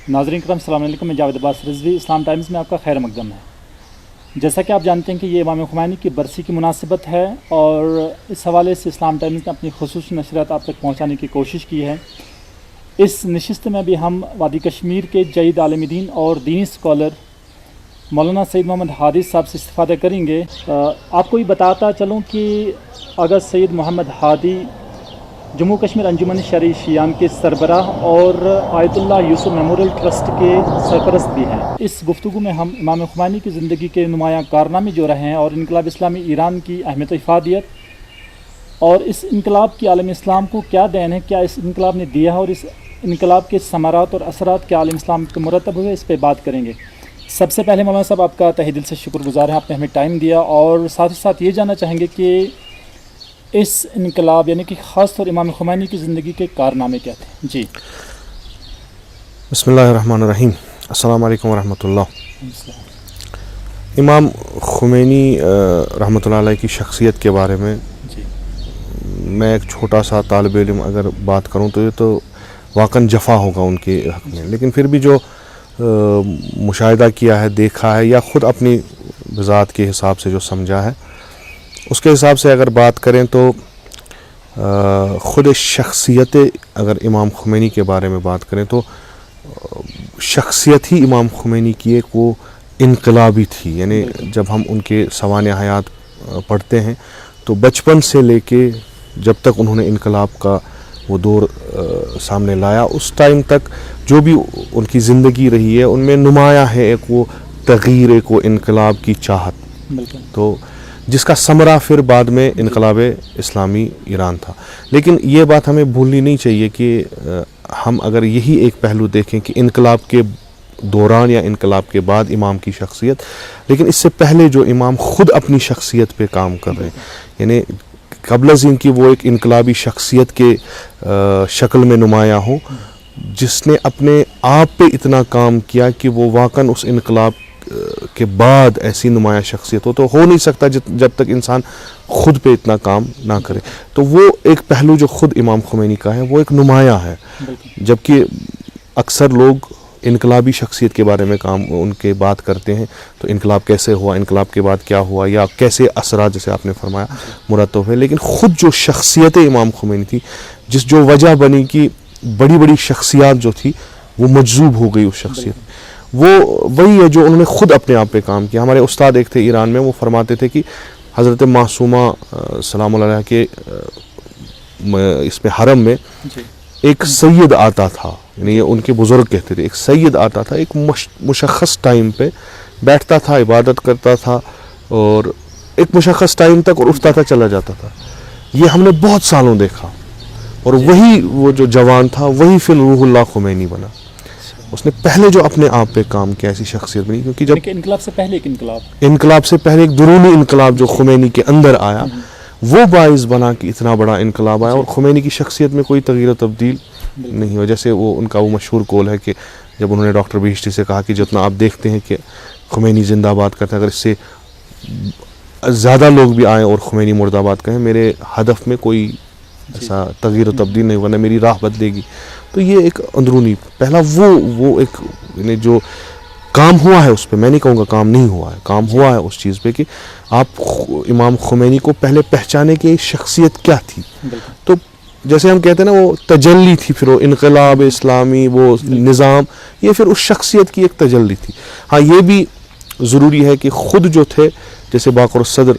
ناظرین کرام السلام علیکم، میں جاوید عباس رضوی، اسلام ٹائمز میں آپ کا خیر مقدم ہے۔ جیسا کہ آپ جانتے ہیں کہ یہ امام خمینی کی برسی کی مناسبت ہے اور اس حوالے سے اسلام ٹائمز نے اپنی خصوصی نشریات آپ تک پہنچانے کی کوشش کی ہے۔ اس نشست میں بھی ہم وادی کشمیر کے جید عالم دین اور دینی اسکالر مولانا سید محمد ہادی صاحب سے استفادہ کریں گے۔ آپ کو یہ بتاتا چلوں کہ اگست سید محمد ہادی جموں کشمیر انجمن شرعی شیعان کے سربراہ اور آیت اللہ یوسف میموریل ٹرسٹ کے سرپرست بھی ہیں۔ اس گفتگو میں ہم امام خمینی کی زندگی کے نمایاں کارنامے جو رہے ہیں اور انقلاب اسلامی ایران کی اہمیت و افادیت اور اس انقلاب کی عالم اسلام کو کیا دین ہے، کیا اس انقلاب نے دیا ہے اور اس انقلاب کے ثمرات اور اثرات کیا عالم اسلام پہ مرتب ہوئے، اس پہ بات کریں گے۔ سب سے پہلے مولانا صاحب آپ کا تہہ دل سے شکر گزار ہیں، آپ نے ہمیں ٹائم دیا، اور ساتھ ہی ساتھ یہ جاننا چاہیں گے کہ اس انقلاب یعنی کہ خاص طور امام خمینی کی زندگی کے کارنامے کیا تھے؟ جی بسم اللہ الرحمن الرحیم، السلام علیکم ورحمۃ اللہ۔ امام خمینی رحمۃ اللہ علیہ کی شخصیت کے بارے میں جی میں ایک چھوٹا سا طالب علم اگر بات کروں تو یہ تو واقعاً جفا ہوگا ان کے حق میں، لیکن پھر بھی جو مشاہدہ کیا ہے، دیکھا ہے، یا خود اپنی ذات کے حساب سے جو سمجھا ہے، اس کے حساب سے اگر بات کریں تو خود شخصیت اگر امام خمینی کے بارے میں بات کریں تو شخصیت ہی امام خمینی کی ایک وہ انقلابی تھی۔ یعنی جب ہم ان کے سوانح حیات پڑھتے ہیں تو بچپن سے لے کے جب تک انہوں نے انقلاب کا وہ دور سامنے لایا، اس ٹائم تک جو بھی ان کی زندگی رہی ہے ان میں نمایاں ہے ایک وہ تغییر، ایک وہ انقلاب کی چاہت، تو جس کا ثمرہ پھر بعد میں انقلاب اسلامی ایران تھا۔ لیکن یہ بات ہمیں بھولنی نہیں چاہیے کہ ہم اگر یہی ایک پہلو دیکھیں کہ انقلاب کے دوران یا انقلاب کے بعد امام کی شخصیت، لیکن اس سے پہلے جو امام خود اپنی شخصیت پہ کام کر رہے ہیں، یعنی قبل از ان کی وہ ایک انقلابی شخصیت کے شکل میں نمایاں ہو، جس نے اپنے آپ پہ اتنا کام کیا کہ وہ واقعاً اس انقلاب کے بعد ایسی نمایاں شخصیت تو ہو نہیں سکتا جب تک انسان خود پہ اتنا کام نہ کرے۔ تو وہ ایک پہلو جو خود امام خمینی کا ہے وہ ایک نمایاں ہے، جبکہ اکثر لوگ انقلابی شخصیت کے بارے میں ان کے بات کرتے ہیں تو انقلاب کیسے ہوا، انقلاب کے بعد کیا ہوا، یا کیسے اثرات جیسے آپ نے فرمایا مرتب ہوئے، لیکن خود جو شخصیت امام خمینی تھی، جو وجہ بنی کہ بڑی بڑی شخصیات جو تھی وہ مجذوب ہو گئی اس شخصیت، وہ وہی ہے جو انہوں نے خود اپنے آپ پہ کام کیا۔ ہمارے استاد ایک تھے ایران میں، وہ فرماتے تھے کہ حضرت معصومہ سلام اللہ علیہ کے اس میں حرم میں ایک سید آتا تھا، یعنی یہ ان کے بزرگ کہتے تھے، ایک سید آتا تھا، ایک مشخص ٹائم پہ بیٹھتا تھا، عبادت کرتا تھا اور ایک مشخص ٹائم تک، اور اٹھتا تھا، چلا جاتا تھا۔ یہ ہم نے بہت سالوں دیکھا، اور وہی وہ جو جوان تھا وہی پھر روح اللہ خمینی بنا۔ اس نے پہلے جو اپنے آپ پہ کام کیا، ایسی شخصیت بنی، کیونکہ جب انقلاب سے پہلے ایک درونی انقلاب جو خمینی کے اندر آیا، وہ باعث بنا کہ اتنا بڑا انقلاب آیا، اور خمینی کی شخصیت میں کوئی تغیر و تبدیل نہیں ہوا۔ جیسے وہ ان کا وہ مشہور قول ہے کہ جب انہوں نے ڈاکٹر بہشتی سے کہا کہ جتنا آپ دیکھتے ہیں کہ خمینی زندہ باد کرتے ہیں، اگر اس سے زیادہ لوگ بھی آئیں اور خمینی مرد آباد کہیں، میرے ہدف میں کوئی ایسا تغیر و تبدیل نہیں ہوگا، نہ میری راہ بدلے گی۔ تو یہ ایک اندرونی پہلا وہ ایک یعنی جو کام ہوا ہے اس پہ، میں نہیں کہوں گا کام نہیں ہوا ہے، کام ہوا ہے اس چیز پہ کہ آپ امام خمینی کو پہلے پہچانے کی شخصیت کیا تھی۔ تو جیسے ہم کہتے ہیں نا، وہ تجلی تھی، پھر وہ انقلاب اسلامی، وہ نظام، یہ پھر اس شخصیت کی ایک تجلی تھی۔ ہاں یہ بھی ضروری ہے کہ خود جو تھے، جیسے باقر الصدر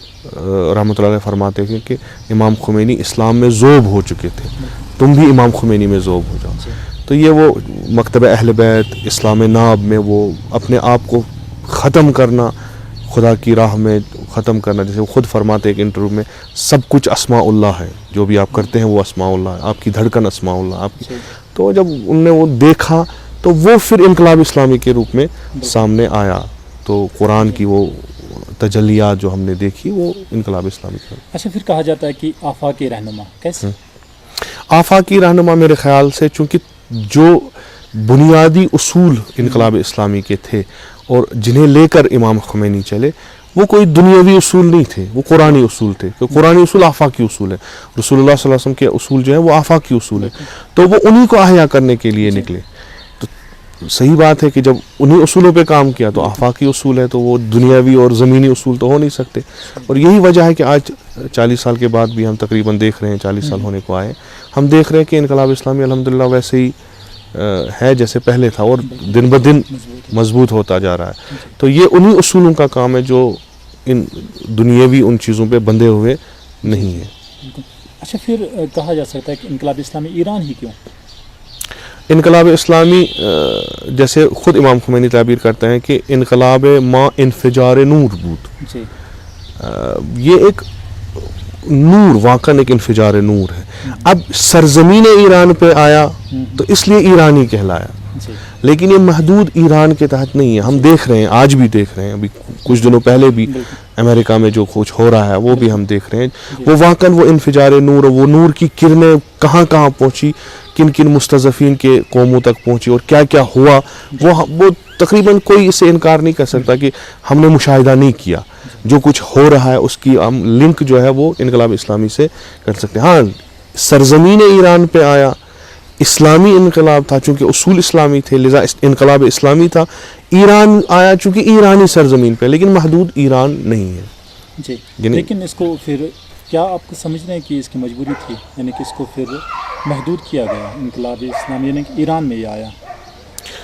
رحمۃ اللہ علیہ فرماتے ہیں کہ امام خمینی اسلام میں ذوب ہو چکے تھے، تم بھی امام خمینی میں ذوب ہو جاؤ۔ تو یہ وہ مکتبہ اہل بیت اسلام ناب میں وہ اپنے آپ کو ختم کرنا، خدا کی راہ میں ختم کرنا، جیسے وہ خود فرماتے ہیں ایک انٹرویو میں، سب کچھ اسماء اللہ ہے، جو بھی آپ کرتے ہیں وہ اسماء اللہ ہے، آپ کی دھڑکن اسماء اللہ آپ کی۔ تو جب ان نے وہ دیکھا تو وہ پھر انقلاب اسلامی کے روپ میں سامنے آیا، تو قرآن کی وہ تجلیات جو ہم نے دیکھی وہ انقلاب اسلامی کا۔ اچھا، پھر کہا جاتا ہے کہ آفاقی رہنما کیسے؟ آفاقی رہنما میرے خیال سے، چونکہ جو بنیادی اصول انقلاب اسلامی کے تھے اور جنہیں لے کر امام خمینی چلے، وہ کوئی دنیاوی اصول نہیں تھے، وہ قرآنی اصول تھے، کہ قرآنی اصول آفاقی اصول ہے، رسول اللہ صلی اللہ علیہ وسلم کے اصول جو ہیں وہ آفاقی اصول ہیں، تو وہ انہی کو احیا کرنے کے لیے نکلے۔ تو صحیح بات ہے کہ جب انہیں اصولوں پہ کام کیا تو آفاقی اصول ہے تو وہ دنیاوی اور زمینی اصول تو ہو نہیں سکتے. اور یہی وجہ ہے کہ آج 40 سال کے بعد بھی ہم تقریباً دیکھ رہے ہیں 40 سال ہونے کو آئے, ہم دیکھ رہے ہیں کہ انقلاب اسلامی الحمدللہ ویسے ہی ہے جیسے پہلے تھا اور دن بدن مضبوط ہوتا جا رہا ہے. تو یہ انہی اصولوں کا کام ہے جو ان دنیاوی ان چیزوں پہ بندھے ہوئے نہیں ہیں. اچھا پھر کہا جا سکتا ہے کہ انقلاب اسلامی ایران ہی کیوں؟ انقلاب اسلامی جیسے خود امام خمینی تعبیر کرتے ہیں کہ انقلاب ما انفجار نور بود. جی یہ ایک نور واقعاً ایک انفجار نور ہے. اب سرزمین ایران پہ آیا تو اس لیے ایرانی کہلایا, لیکن یہ محدود ایران کے تحت نہیں ہے. ہم دیکھ رہے ہیں, آج بھی دیکھ رہے ہیں, ابھی کچھ دنوں پہلے بھی امریکہ میں جو کچھ ہو رہا ہے وہ بھی ہم دیکھ رہے ہیں. وہ واقعاً وہ انفجار نور, وہ نور کی کرنیں کہاں کہاں پہنچی, کن کن مستضعفین کے قوموں تک پہنچی اور کیا کیا ہوا, وہ تقریباً کوئی اسے انکار نہیں کر سکتا کہ ہم نے مشاہدہ نہیں کیا. جو کچھ ہو رہا ہے اس کی ہم لنک جو ہے وہ انقلاب اسلامی سے کر سکتے ہیں. ہاں سرزمین ایران پہ آیا, اسلامی انقلاب تھا چونکہ اصول اسلامی تھے لذا انقلاب اسلامی تھا. ایران آیا چونکہ ایرانی سرزمین پہ, لیکن محدود ایران نہیں ہے. جی لیکن اس کو پھر کیا آپ کو سمجھ رہے ہیں کہ اس کی مجبوری تھی, یعنی کہ اس کو پھر محدود کیا گیا انقلاب اسلامی, یعنی کہ ایران میں یہ آیا,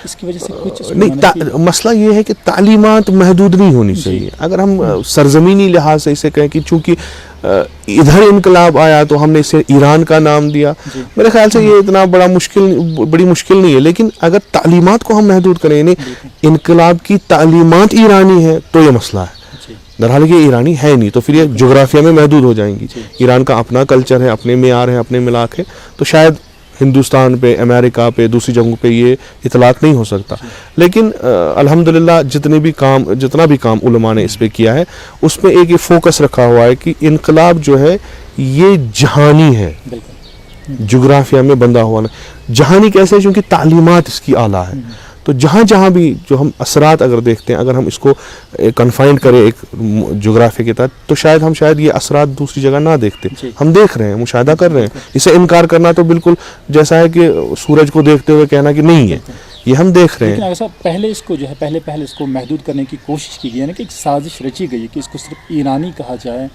اس کی وجہ سے کچھ نہیں. مسئلہ یہ ہے کہ تعلیمات محدود نہیں ہونی چاہیے. اگر ہم سرزمینی لحاظ سے اسے کہیں کہ چونکہ ادھر انقلاب آیا تو ہم نے اسے ایران کا نام دیا, میرے خیال سے یہ اتنا بڑی مشکل نہیں ہے. لیکن اگر تعلیمات کو ہم محدود کریں, یعنی انقلاب کی تعلیمات ایرانی ہیں تو یہ مسئلہ ہے. درحال یہ ایرانی ہے نہیں تو پھر یہ جغرافیہ میں محدود ہو جائیں گی. ایران کا اپنا کلچر ہے, اپنے معیار ہیں, اپنے ملاک ہے, تو شاید ہندوستان پہ, امریکہ پہ, دوسری جگہوں پہ یہ اطلاق نہیں ہو سکتا. لیکن الحمدللہ جتنا بھی کام علماء نے اس پہ کیا ہے اس پہ ایک یہ فوکس رکھا ہوا ہے کہ انقلاب جو ہے یہ جہانی ہے, جغرافیہ میں بندھا ہوا نہیں. جہانی کیسے؟ چونکہ تعلیمات اس کی اعلیٰ ہے. تو جہاں جہاں بھی جو ہم اثرات اگر دیکھتے ہیں, اگر ہم اس کو کنفائنڈ کریں ایک جغرافیہ کے تحت, تو شاید یہ اثرات دوسری جگہ نہ دیکھتے. ہم دیکھ رہے ہیں, مشاہدہ کر رہے ہیں. اسے انکار کرنا تو بالکل جیسا ہے کہ سورج کو دیکھتے ہوئے کہنا کہ نہیں ہے, یہ ہم دیکھ رہے ہیں. پہلے اس کو جو ہے پہلے اس کو محدود کرنے کی کوشش کی گئی, یعنی کہ ایک سازش رچی گئی کہ اس کو صرف ایرانی کہا جائے,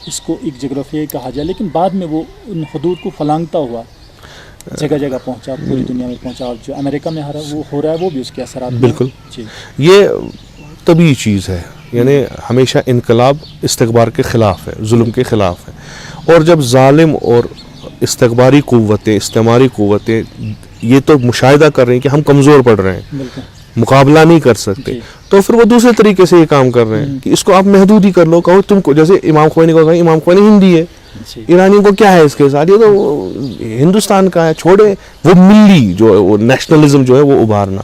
اس کو ایک جغرافیائی کہا جائے, لیکن بعد میں وہ ان حدود کو پھلانگتا ہوا جگہ جگہ پہنچا, پوری دنیا میں پہنچا, اور جو امریکہ میں وہ ہو رہا ہے وہ بھی اس کے اثرات. بالکل یہ طبیعی چیز ہے. یعنی ہمیشہ انقلاب استکبار کے خلاف ہے, ظلم کے خلاف ہے. اور جب ظالم اور استکباری قوتیں, استعماری قوتیں یہ تو مشاہدہ کر رہے ہیں کہ ہم کمزور پڑ رہے ہیں, مقابلہ نہیں کر سکتے, تو پھر وہ دوسرے طریقے سے یہ کام کر رہے ہیں کہ اس کو آپ محدود ہی کر لو. کہو تم کو, جیسے امام خمینی کو کہا, امام خمینی ہندی ہے, ایرانی کو کیا ہے اس کے ساتھ, یہ تو ہندوستان کا ہے, چھوڑے. وہ ملی جو وہ نیشنلزم جو ہے وہ ابھارنا.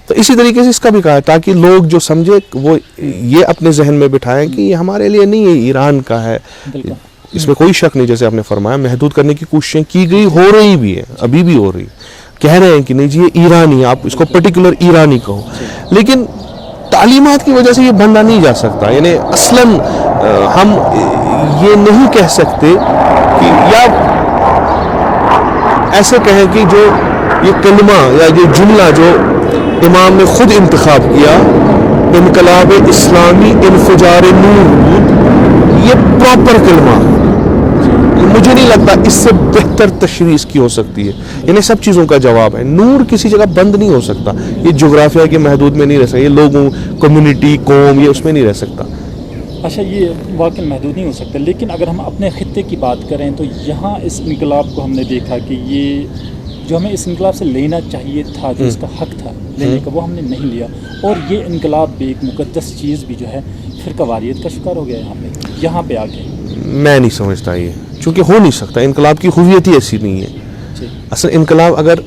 تو اسی طریقے سے اس کا بھی کہا ہے تاکہ لوگ جو سمجھے وہ یہ اپنے ذہن میں بٹھائیں کہ یہ ہمارے لیے نہیں ہے, ایران کا ہے. اس میں کوئی شک نہیں, جیسے آپ نے فرمایا محدود کرنے کی کوششیں کی گئی, ہو رہی بھی ہے, ابھی بھی ہو رہی, کہہ رہے ہیں کہ نہیں جی یہ ایرانی ہے, آپ اس کو پرٹیکولر ایرانی کہو. لیکن تعلیمات کی وجہ سے یہ بننا نہیں جا سکتا. یعنی اصلاً ہم یہ نہیں کہہ سکتے کہ, یا ایسے کہیں کہ جو یہ کلمہ یا یہ جملہ جو امام نے خود انتخاب کیا, انقلاب اسلامی انفجار نور بود, یہ پراپر کلمہ, مجھے نہیں لگتا اس سے بہتر تشریح اس کی ہو سکتی ہے. یعنی سب چیزوں کا جواب ہے. نور کسی جگہ بند نہیں ہو سکتا, یہ جغرافیہ کے محدود میں نہیں رہ سکتا, یہ لوگوں, کمیونٹی, قوم, یہ اس میں نہیں رہ سکتا. اچھا یہ واقعی محدود نہیں ہو سکتا. لیکن اگر ہم اپنے خطے کی بات کریں تو یہاں اس انقلاب کو ہم نے دیکھا کہ یہ جو ہمیں اس انقلاب سے لینا چاہیے تھا, جو اس کا حق تھا لینے کا, وہ ہم نے نہیں لیا. اور یہ انقلاب بھی ایک مقدس چیز بھی جو ہے فرقہ واریت کا شکار ہو گیا یہاں پہ آ کے. میں نہیں سمجھتا یہ, چونکہ ہو نہیں سکتا. انقلاب کی ہویت ہی ایسی نہیں ہے. اصل انقلاب اگر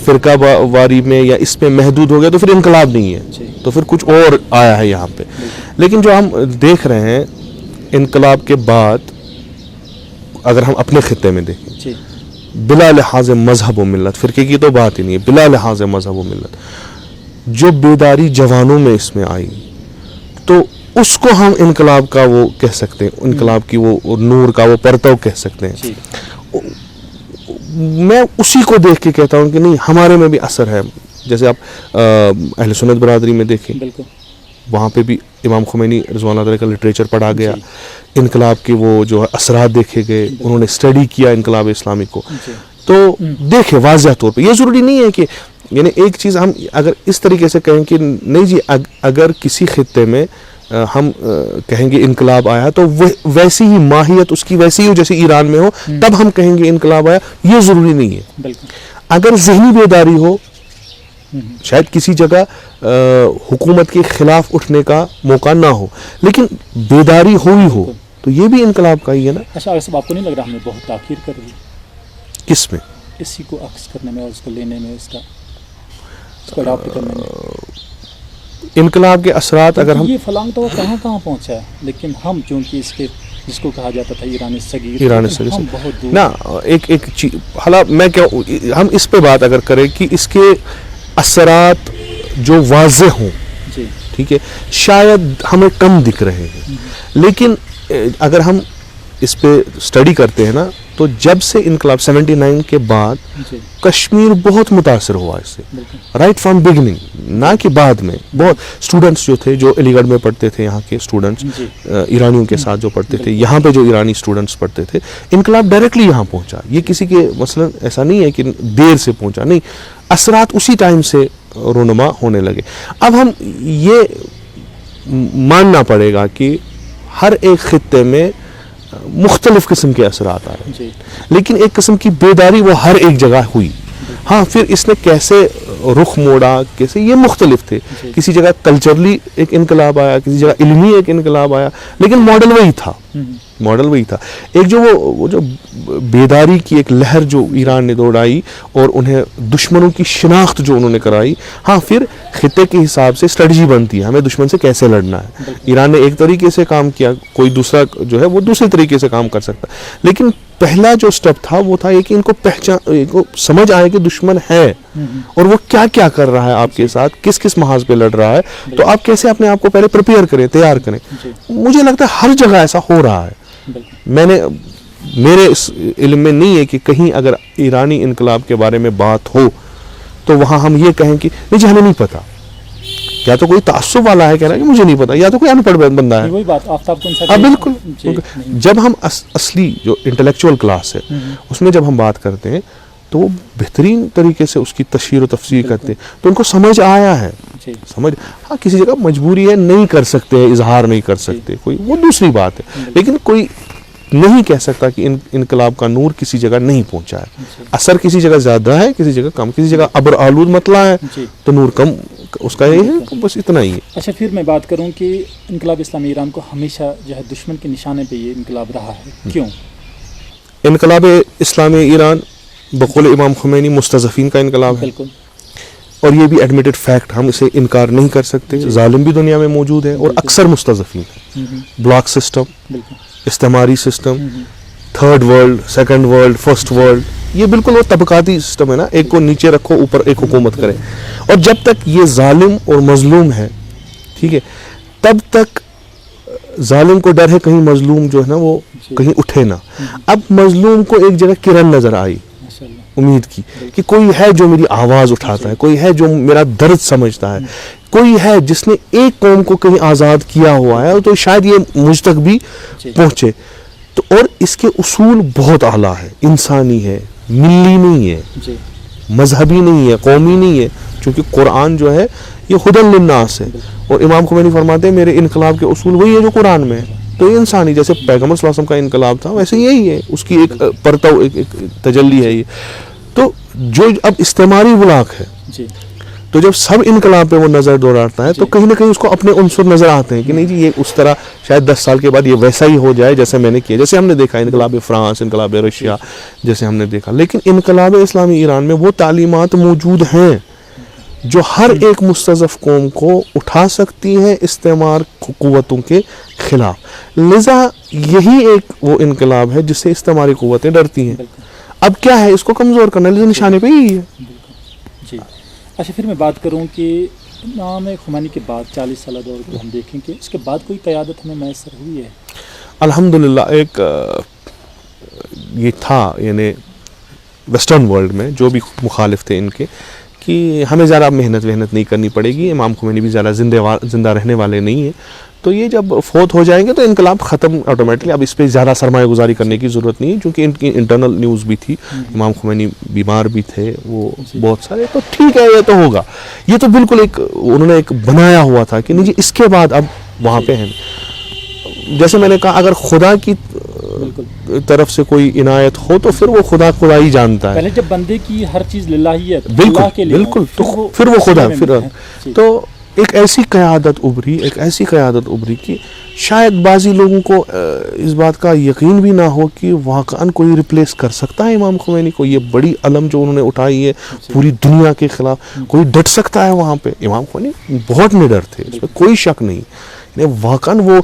فرقہ واری میں یا اس پہ محدود ہو گیا تو پھر انقلاب نہیں ہے, تو پھر کچھ اور آیا ہے یہاں پہ. لیکن جو ہم دیکھ رہے ہیں انقلاب کے بعد, اگر ہم اپنے خطے میں دیکھیں, بلا لحاظ مذہب و ملت, فرقے کی تو بات ہی نہیں ہے, بلا لحاظ مذہب و ملت جو بیداری جوانوں میں اس میں آئی, تو اس کو ہم انقلاب کا وہ کہہ سکتے ہیں, انقلاب کی وہ نور کا وہ پرتو کہہ سکتے ہیں. میں اسی کو دیکھ کے کہتا ہوں کہ نہیں, ہمارے میں بھی اثر ہے, جیسے آپ اہل سنت برادری میں دیکھیں، بالکل وہاں پہ بھی امام خمینی رضوان اللہ علیہ کا لٹریچر پڑھا گیا، انقلاب کے وہ جو ہے اثرات دیکھے گئے، انہوں نے اسٹڈی کیا انقلاب اسلامی کو. تو دیکھیں واضح طور پہ، یہ ضروری نہیں ہے کہ یعنی ایک چیز ہم اگر اس طریقے سے کہیں کہ نہیں جی اگر کسی خطے میں ہم کہیں گے انقلاب آیا تو ویسی ہی ماہیت اس کی ویسی ہی ہو جیسے ایران میں ہو، تب ہم کہیں گے انقلاب آیا، یہ ضروری نہیں ہے. اگر ذہنی بیداری ہو، شاید کسی جگہ حکومت کے خلاف اٹھنے کا موقع نہ ہو لیکن بیداری ہوئی ہو تو یہ بھی انقلاب کا ہی ہے نا. اچھا اگر آپ کو نہیں لگ رہا ہم نے بہت تاخیر کر دی کس میں؟ اسی کو عکس کرنے میں اور اس کو لینے میں، اس کو اڈاپٹ کرنے میں. انقلاب کے اثرات اگر ہم یہ فلانگ تو وہ کہاں پہنچا ہے، لیکن ہم چونکہ اس کے جس کو کہا جاتا تھا ایرانی صغیر، ہم بہت دور نا ایک چیز حالات میں کیا ہم اس پہ بات اگر کریں کہ اس کے اثرات جو واضح ہوں، ٹھیک ہے، شاید ہمیں کم دکھ رہے ہیں، لیکن اگر ہم اس پہ اسٹڈی کرتے ہیں نا تو جب سے انقلاب 79 کے بعد کشمیر بہت متاثر ہوا اس سے، رائٹ فرام بگننگ، نہ کہ بعد میں. بہت اسٹوڈنٹس جو تھے جو علی گڑھ میں پڑھتے تھے، یہاں کے اسٹوڈنٹس ایرانیوں کے ساتھ جو پڑھتے تھے، یہاں پہ جو ایرانی اسٹوڈنٹس پڑھتے تھے، انقلاب ڈائریکٹلی یہاں پہنچا. یہ کسی کے مثلا ایسا نہیں ہے کہ دیر سے پہنچا، نہیں، اثرات اسی ٹائم سے رونما ہونے لگے. اب ہم یہ ماننا پڑے گا کہ ہر ایک خطے میں مختلف قسم کے اثرات آئے، لیکن ایک قسم کی بیداری وہ ہر ایک جگہ ہوئی. ہاں پھر اس نے کیسے رخ موڑا، کیسے، یہ مختلف تھے. کسی جگہ کلچرلی ایک انقلاب آیا، کسی جگہ علمی ایک انقلاب آیا، لیکن ماڈل وہی تھا. ایک جو وہ جو بیداری کی ایک لہر جو ایران نے دوڑائی اور انہیں دشمنوں کی شناخت جو انہوں نے کرائی. ہاں پھر خطے کے حساب سے اسٹریٹجی بنتی ہے ہمیں دشمن سے کیسے لڑنا ہے. ایران نے ایک طریقے سے کام کیا، کوئی دوسرا جو ہے وہ دوسرے طریقے سے کام کر سکتا، لیکن پہلا جو سٹیپ تھا وہ تھا کہ ان کو سمجھ آئے کہ دشمن ہے اور وہ کیا کیا کر رہا ہے آپ کے ساتھ، کس کس محاذ پہ لڑ رہا ہے، تو آپ کیسے اپنے آپ کو پہلے پریپیئر کریں، تیار کریں. مجھے لگتا ہے ہر جگہ ایسا ہو رہا ہے. میرے اس علم میں نہیں ہے کہ کہیں اگر ایرانی انقلاب کے بارے میں بات ہو تو وہاں ہم یہ کہیں کہ نہیں جی ہمیں نہیں پتا. یا تو کوئی تعصب والا ہے کہنا کہ مجھے نہیں پتا، یا تو کوئی ان پڑھ بندہ ہے. وہی بات آفتاب کون سا بالکل. جب ہم اصلی جو انٹلیکچوئل کلاس ہے اس میں جب ہم بات کرتے ہیں تو وہ بہترین طریقے سے اس کی تشہیر و تفسیر کرتے ہیں تو ان کو سمجھ آیا ہے. سمجھ، ہاں کسی جگہ مجبوری ہے، نہیں کر سکتے، اظہار نہیں کر سکتے، کوئی وہ دوسری بات ہے، لیکن کوئی نہیں کہہ سکتا کہ انقلاب کا نور کسی جگہ نہیں پہنچا ہے. اثر کسی جگہ زیادہ ہے، کسی جگہ کم، کسی جگہ ابر آلود مطلع ہے تو نور کم، اس کا یہ ہے، بس اتنا ہی ہے. اچھا پھر میں بات کروں کہ انقلاب اسلامی ایران کو ہمیشہ جو ہے دشمن کے نشانے پہ یہ انقلاب رہا ہے، کیوں؟ انقلاب اسلامی ایران بقول امام خمینی مستضعفین کا انقلاب ہے، بالکل، اور یہ بھی ایڈمیٹڈ فیکٹ، ہم اسے انکار نہیں کر سکتے. ظالم بھی دنیا میں موجود ہے اور اکثر مستضعفین ہیں. بلاک سسٹم، استعماری system, third world, second world, first world, یہ بالکل وہ طبقاتی سسٹم ہے نا، ایک کو نیچے رکھو اوپر ایک حکومت کرے. اور جب تک یہ ظالم اور مظلوم ہے، ٹھیک ہے، تب تک ظالم کو ڈر ہے کہیں مظلوم جو ہے نا وہ کہیں اٹھے نہ. اب مظلوم کو ایک جگہ کرن نظر آئی، امید کی کہ کوئی ہے جو میری آواز اٹھاتا ہے، کوئی ہے جو میرا درد سمجھتا ہے، کوئی ہے جس نے ایک قوم کو کہیں آزاد کیا ہوا ہے، تو شاید یہ مجھ تک بھی پہنچے. تو اور اس کے اصول بہت اعلیٰ ہے، انسانی ہے، ملی نہیں ہے، مذہبی نہیں ہے، قومی نہیں ہے، چونکہ قرآن جو ہے یہ ہدی للناس ہے. اور امام خمینی فرماتے ہیں میرے انقلاب کے اصول وہی ہے جو قرآن میں ہے. تو یہ انسانی، جیسے پیغمبر صلی اللہ علیہ وسلم کا انقلاب تھا ویسے یہی ہے، اس کی ایک پرتو، ایک تجلی ہے یہ. تو جو اب استعماری بلاک ہے، تو جب سب انقلاب پہ وہ نظر دوڑاتا ہے تو کہیں نہ کہیں اس کو اپنے عنصر نظر آتے ہیں کہ نہیں جی یہ اس طرح شاید 10 سال کے بعد یہ ویسا ہی ہو جائے جیسے میں نے کیا، جیسے ہم نے دیکھا انقلاب فرانس، انقلاب رشیا، جیسے ہم نے دیکھا. لیکن انقلاب اسلامی ایران میں وہ تعلیمات موجود ہیں جو ہر ایک مستضعف قوم کو اٹھا سکتی ہیں استعمار قوتوں کے خلاف. لذا یہی ایک وہ انقلاب ہے جس سے استعماری قوتیں ڈرتی ہیں. اب کیا ہے اس کو کمزور کرنا، لذا نشانے پہ ہی ہے. جی اچھا پھر میں بات کروں کہ امام خمینی کے بعد 40 سالہ دور کو ہم دیکھیں کہ اس کے بعد کوئی قیادت ہمیں میسر ہوئی ہے؟ الحمدللہ ایک یہ تھا، یعنی ویسٹرن ورلڈ میں جو بھی مخالف تھے ان کے، کہ کہ ہمیں زیادہ محنت نہیں کرنی پڑے گی, امام خمینی بھی زیادہ زندہ رہنے والے نہیں ہیں, تو یہ جب فوت ہو جائیں گے تو انقلاب ختم آٹومیٹکلی. اب اس پہ زیادہ سرمایہ گزاری کرنے کی ضرورت نہیں ہے, کیونکہ ان کی انٹرنل نیوز بھی تھی, امام خمینی بیمار بھی تھے, وہ بہت سارے, تو ٹھیک ہے یہ تو ہوگا. یہ تو بالکل ایک انہوں نے ایک بنایا ہوا تھا کہ نہیں جی اس کے بعد اب وہاں پہ ہیں. جیسے میں نے کہا اگر خدا کی طرف سے کوئی عنایت ہو تو پھر وہ خدا ہی جانتا ہے. پہلے جب بندے کی ہر چیز للہیت اللہ کے لیے بالکل, تو پھر وہ خدا تو ایک ایسی قیادت ابھری کہ شاید بعضی لوگوں کو اس بات کا یقین بھی نہ ہو کہ واقعاً کوئی ریپلیس کر سکتا ہے امام خمینی کو. یہ بڑی علم جو انہوں نے اٹھائی ہے پوری دنیا کے خلاف, کوئی ڈٹ سکتا ہے وہاں پہ. امام خمینی بہت نڈر تھے, اس میں کوئی شک نہیں. واقعاً وہ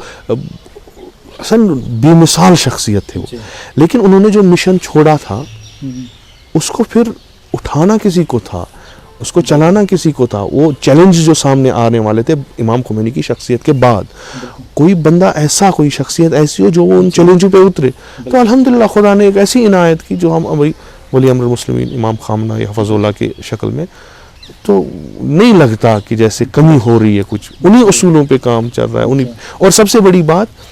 اصل بے مثال شخصیت تھے وہ, لیکن انہوں نے جو مشن چھوڑا تھا اس کو پھر اٹھانا کسی کو تھا, اس کو چلانا کسی کو تھا. وہ چیلنج جو سامنے آنے والے تھے امام خمینی کی شخصیت کے بعد, کوئی بندہ ایسا, کوئی شخصیت ایسی ہو جو وہ ان چیلنجوں پہ اترے. تو الحمدللہ خدا نے ایک ایسی عنایت کی جو ہم ابھی ولی امر المسلمین امام خامنہ یا حفظ اللہ کی شکل میں, تو نہیں لگتا کہ جیسے کمی ہو رہی ہے کچھ. انہی اصولوں پہ کام چل رہا ہے. اور سب سے بڑی بات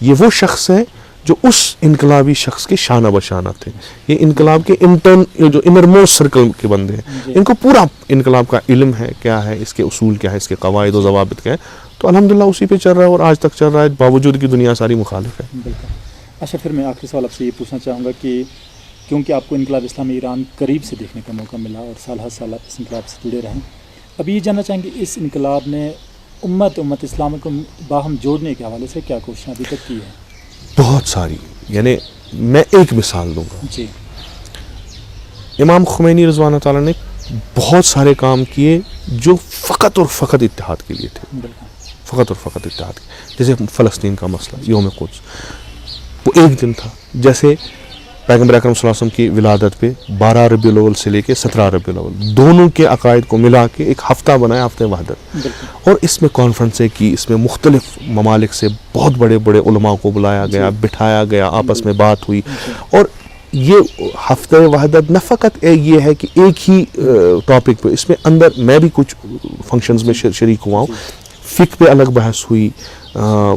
یہ وہ شخص ہے جو اس انقلابی شخص کے شانہ بشانہ تھے. یہ انقلاب کے جو انرموسٹ سرکل کے بندے ہیں, ان کو پورا انقلاب کا علم ہے, کیا ہے اس کے اصول, کیا ہے اس کے قواعد و ضوابط کیا ہے. تو الحمدللہ اسی پہ چل رہا ہے اور آج تک چل رہا ہے, باوجود کہ دنیا ساری مخالف ہے. اچھا, پھر میں آخری سوال آپ سے یہ پوچھنا چاہوں گا کہ کیونکہ آپ کو انقلاب اسلامی ایران قریب سے دیکھنے کا موقع ملا اور سال ہر سال آپ اس انقلاب سے جڑے رہیں, ابھی یہ جاننا چاہیں گے اس انقلاب نے امت اسلام کو باہم جوڑنے کے حوالے سے کیا کوششیں ابھی تک کی ہیں؟ بہت ساری. یعنی میں ایک مثال دوں گا. جی, امام خمینی رضوان اللہ تعالیٰ نے بہت سارے کام کیے جو فقط اور فقط اتحاد کے لیے تھے, فقط اور فقط اتحاد کے. جیسے فلسطین کا مسئلہ, یوم قدس, وہ ایک دن تھا. جیسے پیغمبر اکرم صلی اللہ علیہ وسلم کی ولادت پہ 12 ربیع الاول سے لے کے 17 ربیع الاول دونوں کے عقائد کو ملا کے ایک ہفتہ بنایا, ہفتہ وحدت. اور اس میں کانفرنسیں کی, اس میں مختلف ممالک سے بہت بڑے بڑے علماء کو بلایا گیا, بٹھایا گیا, آپس میں بات ہوئی. اور یہ ہفتہ وحدت نہ فقط یہ ہے کہ ایک ہی ٹاپک پہ, اس میں اندر میں بھی کچھ فنکشنز میں شریک ہوا ہوں. فقہ پہ الگ بحث ہوئی,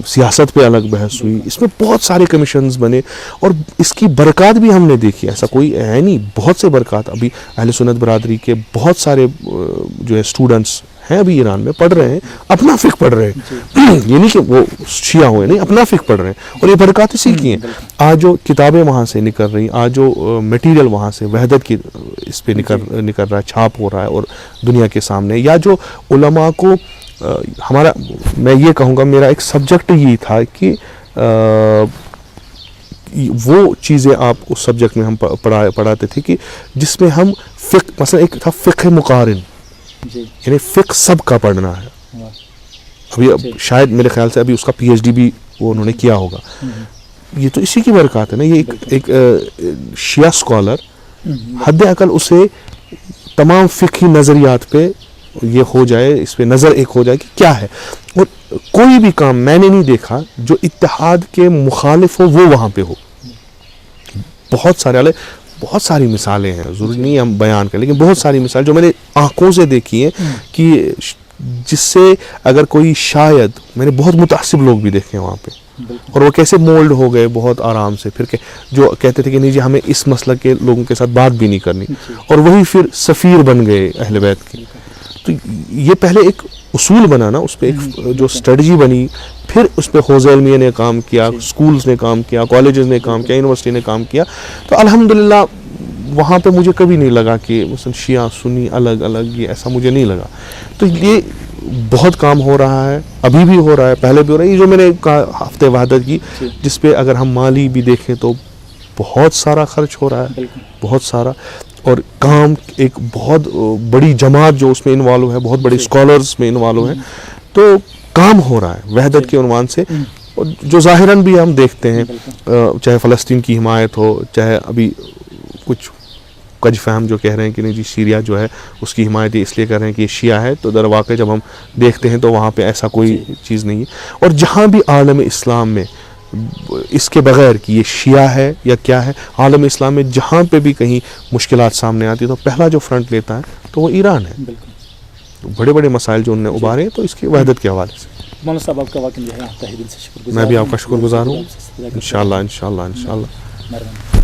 سیاست پہ الگ بحث ہوئی, اس میں بہت سارے کمیشنز بنے اور اس کی برکات بھی ہم نے دیکھی. ایسا کوئی ہے نہیں, بہت سے برکات. ابھی اہل سنت برادری کے بہت سارے جو ہے اسٹوڈنٹس ہیں ابھی ایران میں پڑھ رہے ہیں, اپنا فقہ پڑھ رہے ہیں. یہ نہیں کہ وہ شیعہ ہوئے, نہیں, اپنا فقہ پڑھ رہے ہیں. اور یہ برکات اسی کی ہیں. آج جو کتابیں وہاں سے نکل رہی, آج جو میٹیریل وہاں سے وحدت کی اس پہ نکل رہا ہے, چھاپ ہو رہا ہے اور دنیا کے سامنے, یا جو علماء کو ہمارا, میں یہ کہوں گا میرا ایک سبجیکٹ یہ تھا کہ وہ چیزیں آپ اس سبجیکٹ میں ہم پڑھاتے تھے کہ جس میں ہم فقہ, مثلا ایک تھا فقہ مقارن, یعنی فقہ سب کا پڑھنا ہے. ابھی شاید میرے خیال سے ابھی اس کا پی ایچ ڈی بھی وہ انہوں نے کیا ہوگا. یہ تو اسی کی برکات ہے نا. یہ ایک شیعہ اسکالر حد اقل اسے تمام فقہی نظریات پہ یہ ہو جائے, اس پہ نظر ایک ہو جائے کہ کیا ہے. اور کوئی بھی کام میں نے نہیں دیکھا جو اتحاد کے مخالف ہو وہ وہاں پہ ہو. بہت ساری مثالیں ہیں, ضروری نہیں ہم بیان کریں, لیکن بہت ساری مثال جو میں نے آنکھوں سے دیکھی ہیں کہ جس سے اگر کوئی, شاید میں نے بہت متعصب لوگ بھی دیکھے ہیں وہاں پہ, اور وہ کیسے مولڈ ہو گئے بہت آرام سے. پھر جو کہتے تھے کہ نہیں جی ہمیں اس مسلک کے لوگوں کے ساتھ بات بھی نہیں کرنی, اور وہی پھر سفیر بن گئے اہل بیت کے. تو یہ پہلے ایک اصول بنا نا, اس پہ ایک جو اسٹریٹجی بنی, پھر اس پہ حوزہ علمیہ نے کام کیا, سکولز نے کام کیا, کالجز نے کام کیا, یونیورسٹی نے کام کیا. تو الحمدللہ وہاں پہ مجھے کبھی نہیں لگا کہ مثلا شیعہ سنی الگ الگ, یہ ایسا مجھے نہیں لگا. تو یہ بہت کام ہو رہا ہے, ابھی بھی ہو رہا ہے, پہلے بھی ہو رہا ہے. یہ جو میں نے کہا ہفتہ وحدت کی, جس پہ اگر ہم مالی بھی دیکھیں تو بہت سارا خرچ ہو رہا ہے, بہت سارا. اور کام ایک بہت بڑی جماعت جو اس میں انوالو ہے, بہت بڑے اسکالرز میں انوالو ہیں, تو کام ہو رہا ہے وحدت کے عنوان سے. جو ظاہراً بھی ہم دیکھتے ہیں, چاہے فلسطین کی حمایت ہو, چاہے ابھی کچھ کج فہم جو کہہ رہے ہیں کہ نہیں جی سیریا جو ہے اس کی حمایت اس لیے کر رہے ہیں کہ یہ شیعہ ہے, تو در واقع جب ہم دیکھتے ہیں تو وہاں پہ ایسا کوئی چیز نہیں ہے. اور جہاں بھی عالم اسلام میں اس کے بغیر کہ یہ شیعہ ہے یا کیا ہے, عالم اسلام میں جہاں پہ بھی کہیں مشکلات سامنے آتی ہے تو پہلا جو فرنٹ لیتا ہے تو تو وہ ایران ہے. بالکل. بڑے بڑے مسائل جو انہوں نے ابھارے ہیں تو اس کی وحدت کے حوالے سے. مولانا صاحب آپ کا واقعی جو ہے تہ دل سے شکر گزار. میں بھی آپ کا شکر گزار ہوں. انشاءاللہ انشاءاللہ انشاءاللہ. مہربانی.